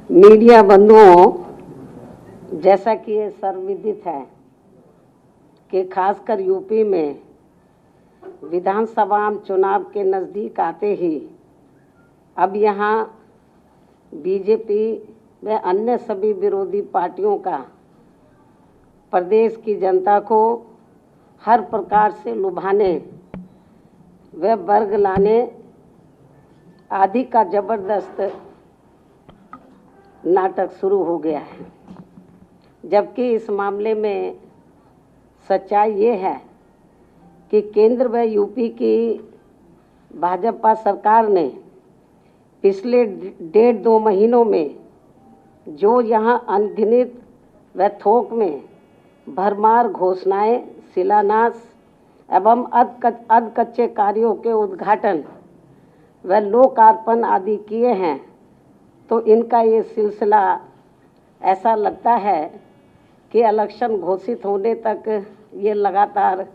Media बंधुओं, जैसा कि ये सर्वविदित है कि खासकर यूपी में विधानसभा चुनाव के नज़दीक आते ही अब यहाँ बीजेपी व अन्य सभी विरोधी पार्टियों का प्रदेश की जनता को हर प्रकार से लुभाने व वर्ग लाने आदि का जबरदस्त नाटक शुरू हो गया है। जबकि इस मामले में सच्चाई ये है कि केंद्र व यूपी की भाजपा सरकार ने पिछले 1.5-2 महीनों में जो यहाँ अनगिनत व थोक में भरमार घोषणाएं, शिलान्यास एवं अध कच्चे कार्यों के उद्घाटन व लोकार्पण आदि किए हैं, तो इनका ये सिलसिला ऐसा लगता है कि इलेक्शन घोषित होने तक ये लगातार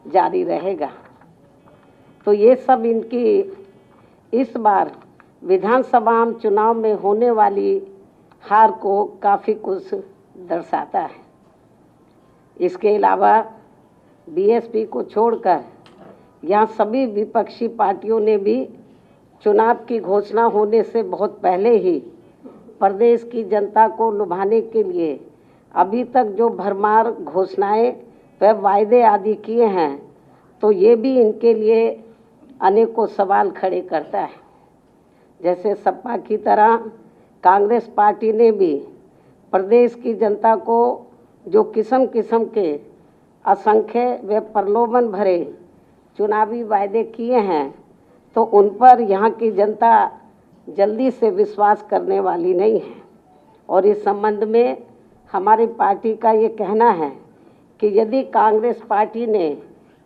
जारी रहेगा। तो ये सब इनकी इस बार विधानसभा चुनाव में होने वाली हार को काफ़ी कुछ दर्शाता है। इसके अलावा बीएसपी को छोड़कर यहाँ सभी विपक्षी पार्टियों ने भी चुनाव की घोषणा होने से बहुत पहले ही प्रदेश की जनता को लुभाने के लिए अभी तक जो भरमार घोषणाएं व वायदे आदि किए हैं, तो ये भी इनके लिए अनेकों सवाल खड़े करता है। जैसे सपा की तरह कांग्रेस पार्टी ने भी प्रदेश की जनता को जो किस्म किस्म के असंख्य व प्रलोभन भरे चुनावी वायदे किए हैं, तो उन पर यहाँ की जनता जल्दी से विश्वास करने वाली नहीं है। और इस संबंध में हमारी पार्टी का ये कहना है कि यदि कांग्रेस पार्टी ने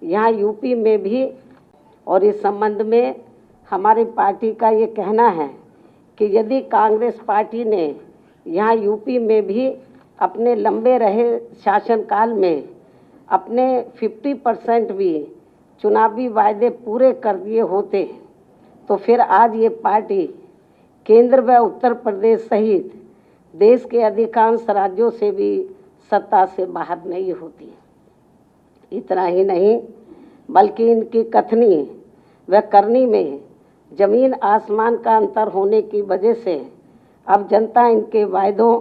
यहाँ यूपी में भी, और इस संबंध में हमारी पार्टी का ये कहना है कि यदि कांग्रेस पार्टी ने यहाँ यूपी में भी अपने लंबे रहे शासनकाल में अपने 50% भी चुनावी वायदे पूरे कर दिए होते, तो फिर आज ये पार्टी केंद्र व उत्तर प्रदेश सहित देश के अधिकांश राज्यों से भी सत्ता से बाहर नहीं होती। इतना ही नहीं, बल्कि इनकी कथनी व करनी में जमीन आसमान का अंतर होने की वजह से अब जनता इनके वायदों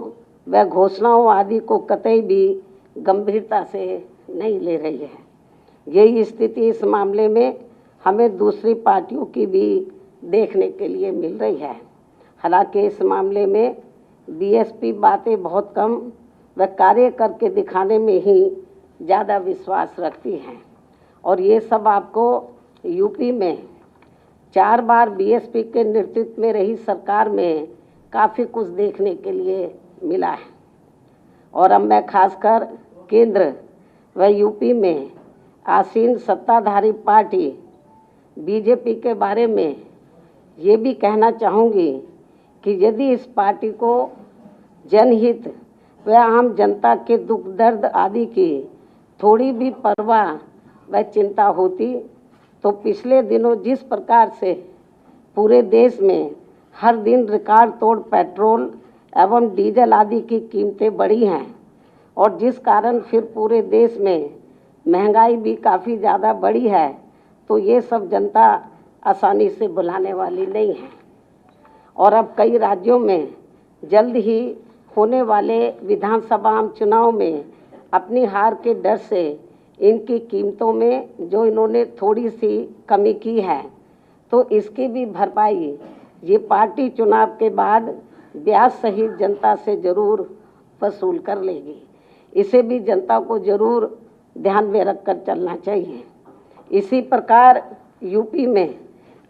व घोषणाओं आदि को कतई भी गंभीरता से नहीं ले रही है। यही स्थिति इस मामले में हमें दूसरी पार्टियों की भी देखने के लिए मिल रही है। हालांकि इस मामले में बीएसपी बातें बहुत कम व कार्य करके दिखाने में ही ज़्यादा विश्वास रखती हैं। और ये सब आपको यूपी में 4 बार बीएसपी के नेतृत्व में रही सरकार में काफ़ी कुछ देखने के लिए मिला है। और अब मैं खासकर केंद्र व यूपी में आसीन सत्ताधारी पार्टी बीजेपी के बारे में ये भी कहना चाहूँगी कि यदि इस पार्टी को जनहित व आम जनता के दुख दर्द आदि की थोड़ी भी परवाह व चिंता होती, तो पिछले दिनों जिस प्रकार से पूरे देश में हर दिन रिकॉर्ड तोड़ पेट्रोल एवं डीजल आदि की कीमतें बढ़ी हैं, और जिस कारण फिर पूरे देश में महंगाई भी काफ़ी ज़्यादा बढ़ी है, तो ये सब जनता आसानी से भुलाने वाली नहीं है। और अब कई राज्यों में जल्द ही होने वाले विधानसभा चुनाव में अपनी हार के डर से इनकी कीमतों में जो इन्होंने थोड़ी सी कमी की है, तो इसकी भी भरपाई ये पार्टी चुनाव के बाद ब्याज सहित जनता से ज़रूर वसूल कर लेगी। इसे भी जनता को ज़रूर ध्यान में रखकर चलना चाहिए। इसी प्रकार यूपी में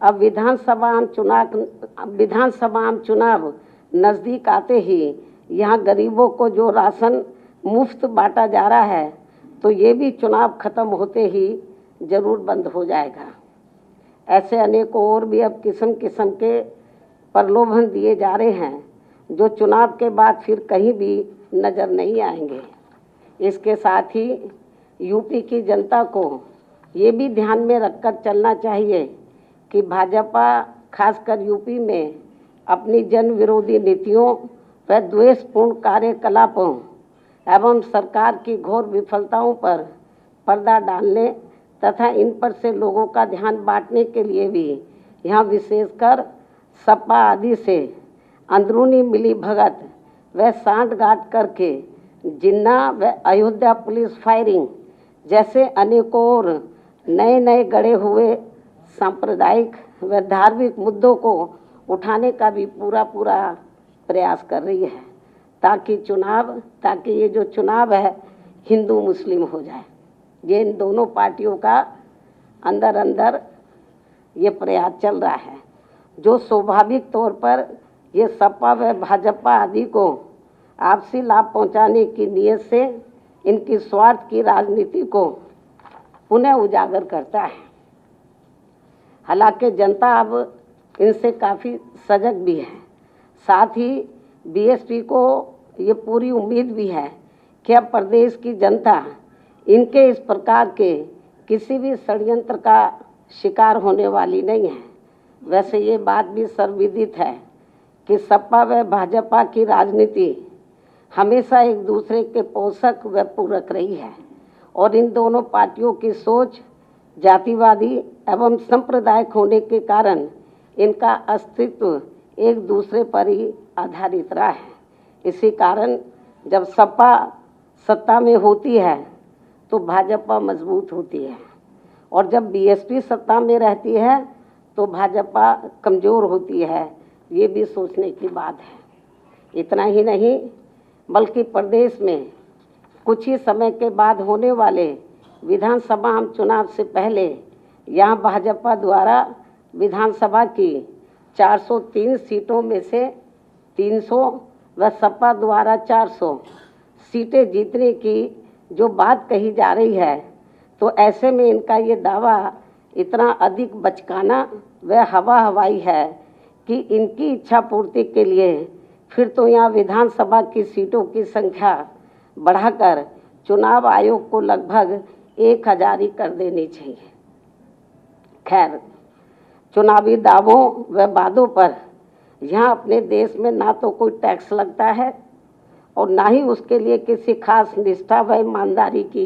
अब विधानसभा चुनाव नज़दीक आते ही यहाँ गरीबों को जो राशन मुफ्त बांटा जा रहा है, तो ये भी चुनाव खत्म होते ही ज़रूर बंद हो जाएगा। ऐसे अनेकों और भी अब किस्म किस्म के प्रलोभन दिए जा रहे हैं, जो चुनाव के बाद फिर कहीं भी नज़र नहीं आएंगे। इसके साथ ही यूपी की जनता को ये भी ध्यान में रखकर चलना चाहिए कि भाजपा खासकर यूपी में अपनी जन विरोधी नीतियों व द्वेषपूर्ण कार्यकलापों एवं सरकार की घोर विफलताओं पर पर्दा डालने तथा इन पर से लोगों का ध्यान बांटने के लिए भी यहाँ विशेषकर सपा आदि से अंदरूनी मिली भगत व सांठगांठ करके जिन्ना व अयोध्या पुलिस फायरिंग जैसे अनेकों और नए नए गढ़े हुए सांप्रदायिक व धार्मिक मुद्दों को उठाने का भी पूरा प्रयास कर रही है ताकि ये जो चुनाव है हिंदू मुस्लिम हो जाए। ये इन दोनों पार्टियों का अंदर ये प्रयास चल रहा है, जो स्वाभाविक तौर पर ये सपा व भाजपा आदि को आपसी लाभ पहुंचाने की नीयत से इनकी स्वार्थ की राजनीति को पुनः उजागर करता है। हालांकि जनता अब इनसे काफ़ी सजग भी है। साथ ही बीएसपी को ये पूरी उम्मीद भी है कि अब प्रदेश की जनता इनके इस प्रकार के किसी भी षड्यंत्र का शिकार होने वाली नहीं है। वैसे ये बात भी सर्वविदित है कि सपा व भाजपा की राजनीति हमेशा एक दूसरे के पोषक व पूरक रही है और इन दोनों पार्टियों की सोच जातिवादी एवं सांप्रदायिक होने के कारण इनका अस्तित्व एक दूसरे पर ही आधारित रहा है। इसी कारण जब सपा सत्ता में होती है तो भाजपा मजबूत होती है और जब बीएसपी सत्ता में रहती है तो भाजपा कमज़ोर होती है। ये भी सोचने की बात है। इतना ही नहीं बल्कि प्रदेश में कुछ ही समय के बाद होने वाले विधानसभा चुनाव से पहले यहाँ भाजपा द्वारा विधानसभा की 403 सीटों में से 300 व सपा द्वारा 400 सीटें जीतने की जो बात कही जा रही है, तो ऐसे में इनका ये दावा इतना अधिक बचकाना व हवाई है कि इनकी इच्छा पूर्ति के लिए फिर तो यहाँ विधानसभा की सीटों की संख्या बढ़ाकर चुनाव आयोग को लगभग 1000 ही कर देनी चाहिए। खैर, चुनावी दावों व वादों पर यहाँ अपने देश में ना तो कोई टैक्स लगता है और ना ही उसके लिए किसी खास निष्ठा व ईमानदारी की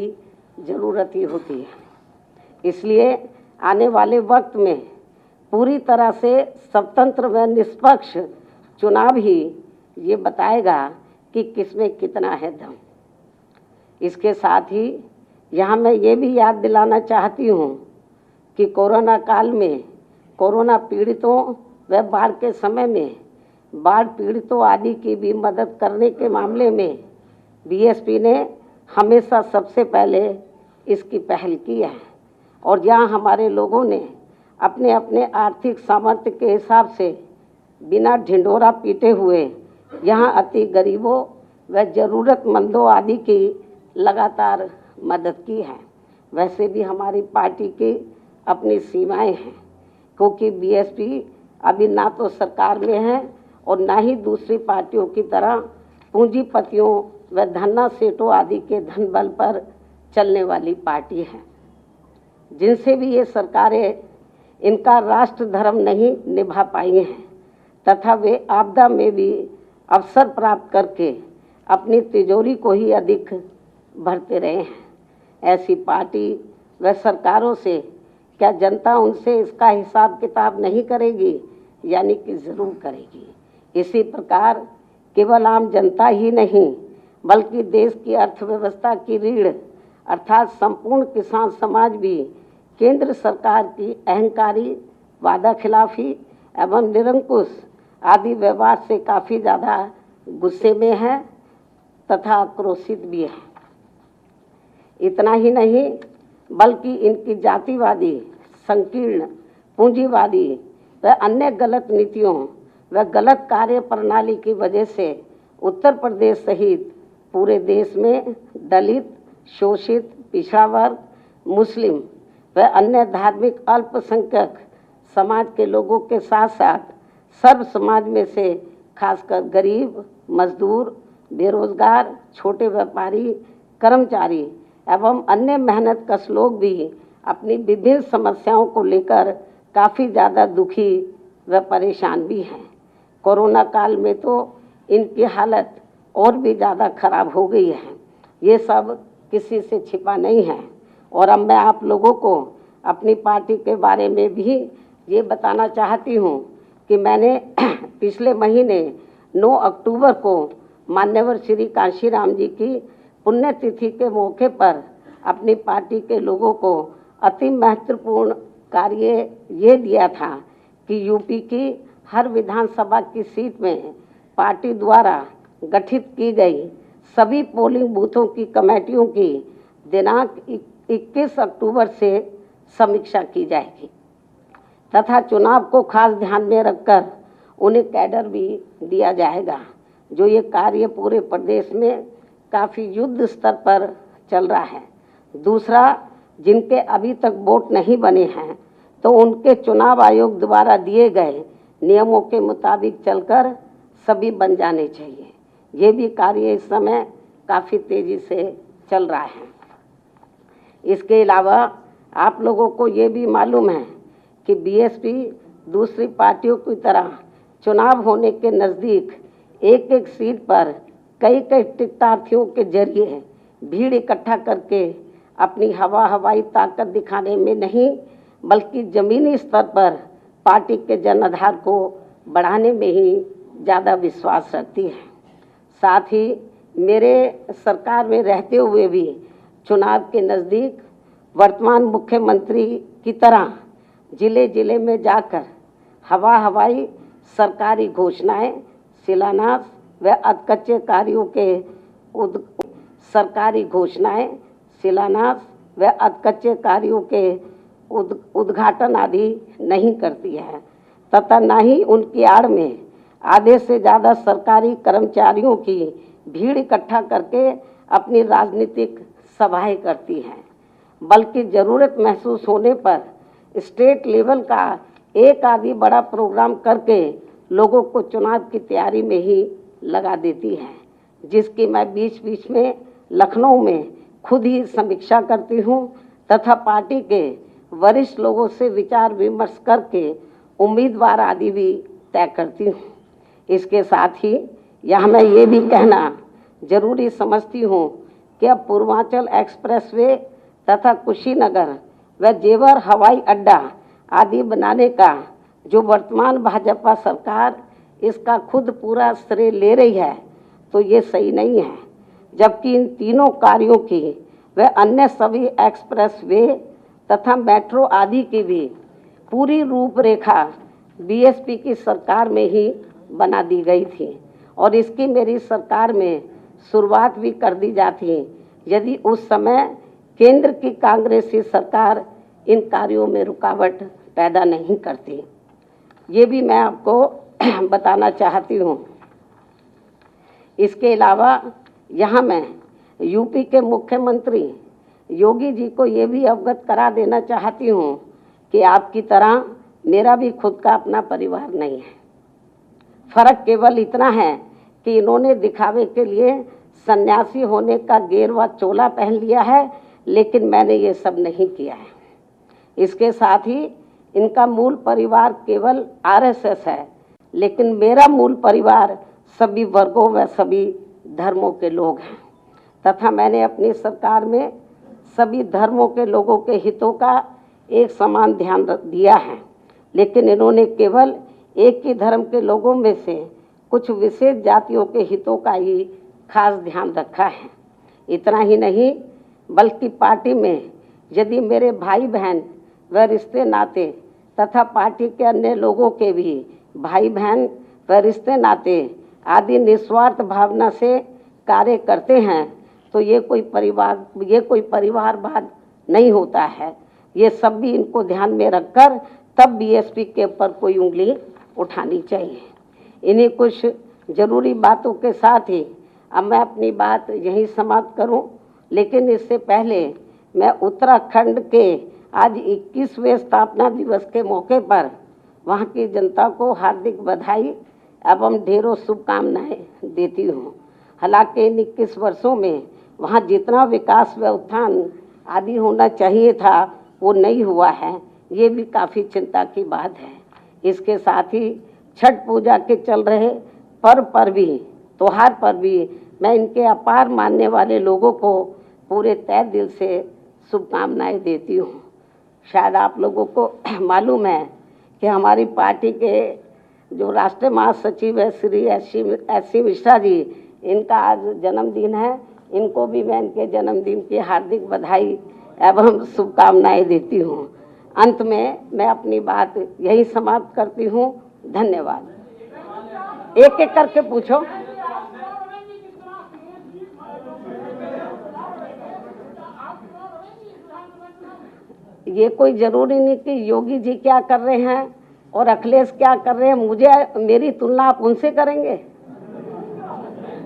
ज़रूरत ही होती है। इसलिए आने वाले वक्त में पूरी तरह से स्वतंत्र व निष्पक्ष चुनाव ही ये बताएगा कि किसमें कितना है दम। इसके साथ ही यहाँ मैं ये भी याद दिलाना चाहती हूँ कि कोरोना काल में कोरोना पीड़ितों व बाढ़ के समय में बाढ़ पीड़ितों आदि की भी मदद करने के मामले में बीएसपी ने हमेशा सबसे पहले इसकी पहल की है और यहाँ हमारे लोगों ने अपने अपने आर्थिक सामर्थ्य के हिसाब से बिना ढिंढोरा पीटे हुए यहाँ अति गरीबों व ज़रूरतमंदों आदि की लगातार मदद की है। वैसे भी हमारी पार्टी की अपनी सीमाएं हैं, क्योंकि बीएसपी अभी ना तो सरकार में है और ना ही दूसरी पार्टियों की तरह पूंजीपतियों व धन्ना सेठों आदि के धन बल पर चलने वाली पार्टी है, जिनसे भी ये सरकारें इनका राष्ट्र धर्म नहीं निभा पाई हैं तथा वे आपदा में भी अवसर प्राप्त करके अपनी तिजोरी को ही अधिक भरते रहे हैं। ऐसी पार्टी व सरकारों से क्या जनता उनसे इसका हिसाब किताब नहीं करेगी? यानी कि ज़रूर करेगी। इसी प्रकार केवल आम जनता ही नहीं बल्कि देश की अर्थव्यवस्था की रीढ़ अर्थात संपूर्ण किसान समाज भी केंद्र सरकार की अहंकारी वादा खिलाफी एवं निरंकुश आदि व्यवहार से काफ़ी ज़्यादा गुस्से में है तथा आक्रोशित भी है। इतना ही नहीं बल्कि इनकी जातिवादी संकीर्ण पूंजीवादी व अन्य गलत नीतियों व गलत कार्य प्रणाली की वजह से उत्तर प्रदेश सहित पूरे देश में दलित, शोषित, पिछड़ा वर्ग, मुस्लिम व अन्य धार्मिक अल्पसंख्यक समाज के लोगों के साथ साथ सर्व समाज में से खासकर गरीब, मजदूर, बेरोजगार, छोटे व्यापारी, कर्मचारी एवं अन्य मेहनतकश लोग भी अपनी विभिन्न समस्याओं को लेकर काफ़ी ज़्यादा दुखी व परेशान भी हैं। कोरोना काल में तो इनकी हालत और भी ज़्यादा खराब हो गई है। ये सब किसी से छिपा नहीं है। और अब मैं आप लोगों को अपनी पार्टी के बारे में भी ये बताना चाहती हूँ कि मैंने पिछले महीने 9 अक्टूबर को मान्यवर श्री कांशीराम जी की पुण्यतिथि के मौके पर अपनी पार्टी के लोगों को अति महत्वपूर्ण कार्य ये दिया था कि यूपी की हर विधानसभा की सीट में पार्टी द्वारा गठित की गई सभी पोलिंग बूथों की कमेटियों की दिनांक 21 अक्टूबर से समीक्षा की जाएगी तथा चुनाव को खास ध्यान में रखकर उन्हें कैडर भी दिया जाएगा। जो ये कार्य पूरे प्रदेश में काफ़ी युद्ध स्तर पर चल रहा है। दूसरा, जिनके अभी तक वोट नहीं बने हैं तो उनके चुनाव आयोग द्वारा दिए गए नियमों के मुताबिक चलकर सभी बन जाने चाहिए। ये भी कार्य इस समय काफ़ी तेज़ी से चल रहा है। इसके अलावा आप लोगों को ये भी मालूम है कि बीएसपी दूसरी पार्टियों की तरह चुनाव होने के नज़दीक एक एक सीट पर कई कई टिकटार्थियों के जरिए भीड़ इकट्ठा करके अपनी हवाई ताकत दिखाने में नहीं बल्कि ज़मीनी स्तर पर पार्टी के जनाधार को बढ़ाने में ही ज़्यादा विश्वास रखती है। साथ ही मेरे सरकार में रहते हुए भी चुनाव के नज़दीक वर्तमान मुख्यमंत्री की तरह जिले जिले में जाकर हवाई सरकारी घोषणाएं, शिलान्यास व अधकच्चे कार्यों के सरकारी घोषणाएं, शिलान्यास व अधकच्चे कार्यों के उद्घाटन आदि नहीं करती है तथा न ही उनकी आड़ में आधे से ज़्यादा सरकारी कर्मचारियों की भीड़ इकट्ठा करके अपनी राजनीतिक सभाएं करती हैं, बल्कि ज़रूरत महसूस होने पर स्टेट लेवल का एक आदि बड़ा प्रोग्राम करके लोगों को चुनाव की तैयारी में ही लगा देती है, जिसकी मैं बीच बीच में लखनऊ में खुद ही समीक्षा करती हूँ तथा पार्टी के वरिष्ठ लोगों से विचार विमर्श करके उम्मीदवार आदि भी तय करती हूँ। इसके साथ ही यहाँ मैं ये भी कहना जरूरी समझती हूँ कि अब पूर्वांचल एक्सप्रेसवे तथा कुशीनगर व जेवर हवाई अड्डा आदि बनाने का जो वर्तमान भाजपा सरकार इसका खुद पूरा श्रेय ले रही है तो ये सही नहीं है, जबकि इन तीनों कार्यों की व अन्य सभी एक्सप्रेसवे तथा मेट्रो आदि की भी पूरी रूपरेखा बीएसपी की सरकार में ही बना दी गई थी और इसकी मेरी सरकार में शुरुआत भी कर दी जाती यदि उस समय केंद्र की कांग्रेसी सरकार इन कार्यों में रुकावट पैदा नहीं करती। ये भी मैं आपको बताना चाहती हूँ। इसके अलावा यहाँ मैं यूपी के मुख्यमंत्री योगी जी को ये भी अवगत करा देना चाहती हूँ कि आपकी तरह मेरा भी खुद का अपना परिवार नहीं है। फर्क केवल इतना है कि इन्होंने दिखावे के लिए सन्यासी होने का गेरुआ चोला पहन लिया है, लेकिन मैंने ये सब नहीं किया है। इसके साथ ही इनका मूल परिवार केवल आरएसएस है, लेकिन मेरा मूल परिवार सभी वर्गों व सभी धर्मों के लोग हैं तथा मैंने अपनी सरकार में सभी धर्मों के लोगों के हितों का एक समान ध्यान दिया है, लेकिन इन्होंने केवल एक ही धर्म के लोगों में से कुछ विशेष जातियों के हितों का ही खास ध्यान रखा है। इतना ही नहीं बल्कि पार्टी में यदि मेरे भाई बहन व रिश्ते नाते तथा पार्टी के अन्य लोगों के भी भाई बहन व रिश्ते नाते आदि निस्वार्थ भावना से कार्य करते हैं तो ये कोई परिवारवाद नहीं होता है। ये सब भी इनको ध्यान में रखकर तब बीएसपी के ऊपर कोई उंगली उठानी चाहिए। इन्हीं कुछ ज़रूरी बातों के साथ ही अब मैं अपनी बात यहीं समाप्त करूं, लेकिन इससे पहले मैं उत्तराखंड के आज 21वें स्थापना दिवस के मौके पर वहां की जनता को हार्दिक बधाई एवं ढेरों शुभकामनाएं देती हूं। हालांकि इन 21 वर्षों में वहां जितना विकास व उत्थान आदि होना चाहिए था वो नहीं हुआ है, ये भी काफ़ी चिंता की बात है। इसके साथ ही छठ पूजा के चल रहे पर्व पर भी त्योहार पर भी मैं इनके अपार मानने वाले लोगों को पूरे तहे दिल से शुभकामनाएं देती हूँ। शायद आप लोगों को मालूम है कि हमारी पार्टी के जो राष्ट्रीय महासचिव है श्री एस.सी. मिश्रा जी, इनका आज जन्मदिन है। इनको भी मैं इनके जन्मदिन की हार्दिक बधाई एवं शुभकामनाएं देती हूँ। अंत में मैं अपनी बात यही समाप्त करती हूँ। धन्यवाद। एक एक करके पूछो। ये कोई जरूरी नहीं कि योगी जी क्या कर रहे हैं और अखिलेश क्या कर रहे हैं, मुझे मेरी तुलना आप उनसे करेंगे?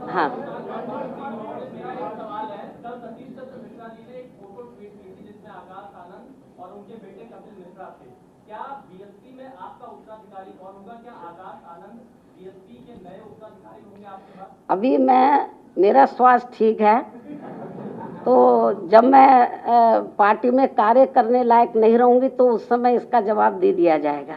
हाँ, अभी मेरा स्वास्थ्य ठीक है, तो जब मैं पार्टी में कार्य करने लायक नहीं रहूंगी तो उस समय इसका जवाब दे दिया जाएगा।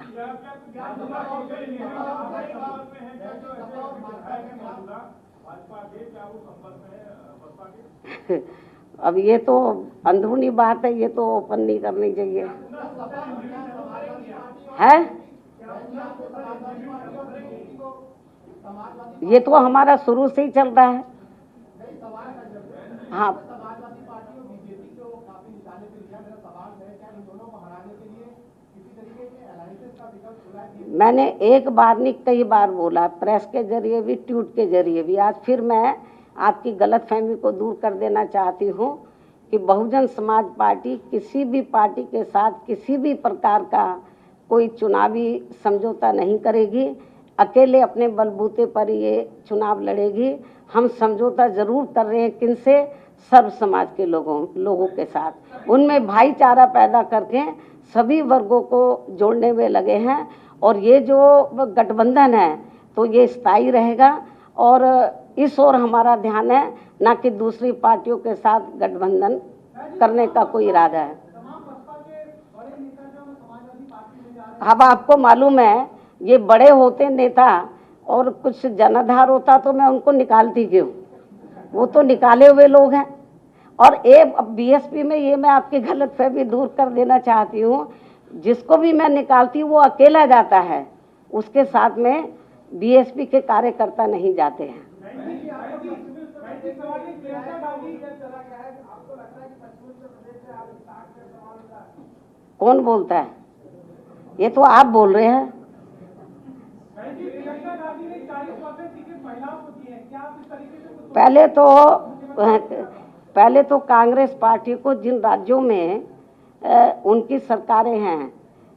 अब ये तो अंदरूनी बात है, ये तो ओपन नहीं करनी चाहिए है। ये तो हमारा शुरू से ही चल रहा है। हाँ, मैंने एक बार नहीं कई बार बोला, प्रेस के जरिए भी, ट्वीट के जरिए भी। आज फिर मैं आपकी गलतफहमी को दूर कर देना चाहती हूँ कि बहुजन समाज पार्टी किसी भी पार्टी के साथ किसी भी प्रकार का कोई चुनावी समझौता नहीं करेगी। अकेले अपने बलबूते पर ये चुनाव लड़ेगी। हम समझौता जरूर कर रहे हैं, किनसे? सर्व समाज के लोगों के साथ। उनमें भाईचारा पैदा करके सभी वर्गों को जोड़ने में लगे हैं। और ये जो गठबंधन है तो ये स्थायी रहेगा और इस ओर हमारा ध्यान है, ना कि दूसरी पार्टियों के साथ गठबंधन करने का कोई इरादा है। अब आपको मालूम है, ये बड़े होते नेता और कुछ जनाधार होता तो मैं उनको निकालती क्यों? वो तो निकाले हुए लोग हैं। और बीएसपी में ये मैं आपकी गलतफहमी दूर कर देना चाहती हूँ, जिसको भी मैं निकालती हूँ वो अकेला जाता है, उसके साथ में बीएसपी के कार्यकर्ता नहीं जाते हैं। कौन बोलता है? ये तो आप बोल रहे हैं। पहले तो कांग्रेस पार्टी को जिन राज्यों में उनकी सरकारें हैं,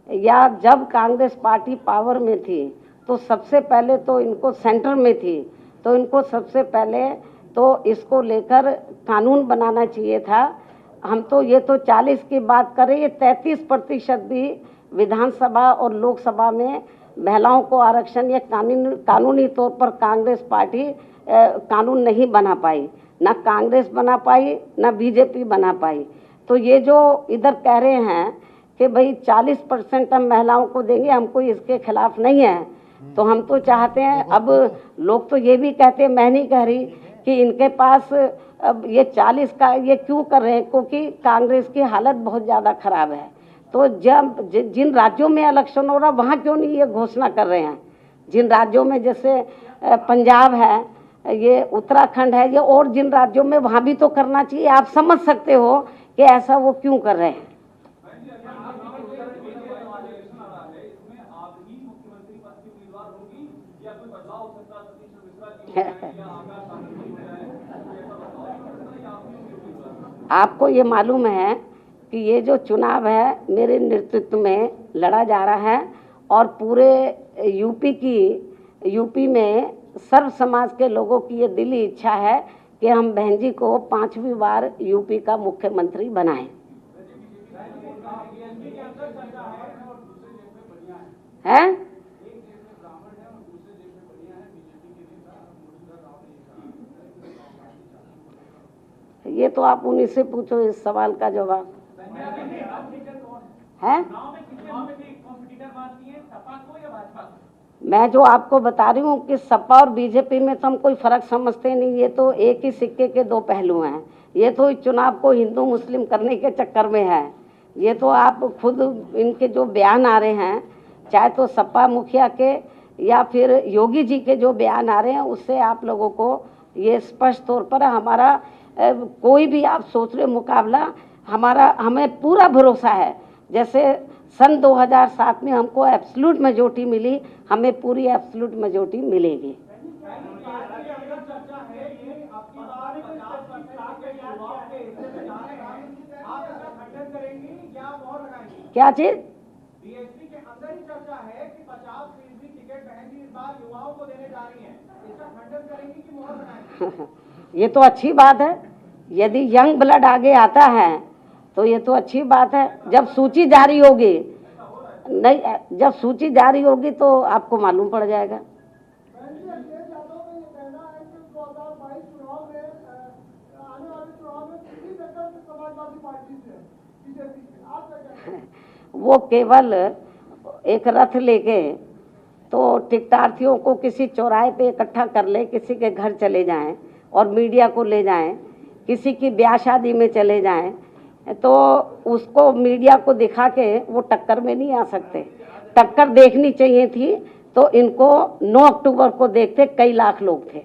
या जब कांग्रेस पार्टी पावर में थी तो सबसे पहले तो इनको सेंटर में थी, तो इनको सबसे पहले तो इसको लेकर कानून बनाना चाहिए था। हम तो ये तो 40 की बात करें, ये 33% भी विधानसभा और लोकसभा में महिलाओं को आरक्षण, ये कानूनी तौर पर कांग्रेस पार्टी कानून नहीं बना पाई। ना कांग्रेस बना पाई, ना बीजेपी बना पाई। तो ये जो इधर कह रहे हैं कि भाई 40% हम महिलाओं को देंगे, हम कोई इसके खिलाफ नहीं है। तो हम तो चाहते हैं, अब लोग तो ये भी कहते हैं, मैं नहीं कह रही, कि इनके पास अब ये 40 का ये क्यों कर रहे हैं, क्योंकि कांग्रेस की हालत बहुत ज़्यादा खराब है। तो जब जिन राज्यों में इलेक्शन हो रहा वहाँ क्यों नहीं ये घोषणा कर रहे हैं? जिन राज्यों में जैसे पंजाब है, ये उत्तराखंड है, ये और जिन राज्यों में, वहाँ भी तो करना चाहिए। आप समझ सकते हो कि ऐसा वो क्यों कर रहे हैं। आपको ये मालूम है कि ये जो चुनाव है मेरे नेतृत्व में लड़ा जा रहा है और पूरे यूपी में सर्व समाज के लोगों की ये दिली इच्छा है कि हम बहन जी को 5वीं बार यूपी का मुख्यमंत्री बनाएं। हैं? ये तो आप उन्हीं से पूछो इस सवाल का जवाब है। मैं जो आपको बता रही हूँ कि सपा और बीजेपी में तो हम कोई फर्क समझते नहीं, ये तो एक ही सिक्के के दो पहलू हैं। ये तो इस चुनाव को हिंदू मुस्लिम करने के चक्कर में है। ये तो आप खुद इनके जो बयान आ रहे हैं, चाहे तो सपा मुखिया के या फिर योगी जी के जो बयान आ रहे हैं, उससे आप लोगों को ये स्पष्ट तौर पर हमारा कोई भी आप सोच रहे मुकाबला, हमें पूरा भरोसा है। जैसे सन 2007 में हमको एब्सोल्यूट मेजॉरिटी मिली, हमें पूरी एब्सोल्यूट मेजॉरिटी मिलेगी। क्या चीज? बीएसपी के अंदर ही चर्चा है कि 50% टिकट बहन जी इस बार युवाओं को देने जा रही हैं, इसका खंडन करेंगी कि मोहर लगाएंगी? ये तो अच्छी बात है। यदि यंग ब्लड आगे आता है तो ये तो अच्छी बात है। जब सूची जारी होगी, नहीं, जब सूची जारी होगी तो आपको मालूम पड़ जाएगा। वो केवल एक रथ लेके तो टिकटार्थियों को किसी चौराहे पे इकट्ठा कर ले, किसी के घर चले जाएं और मीडिया को ले जाएं, किसी की ब्याह शादी में चले जाएं, तो उसको मीडिया को दिखा के वो टक्कर में नहीं आ सकते। टक्कर देखनी चाहिए थी तो इनको 9 अक्टूबर को देखते कई लाख लोग थे।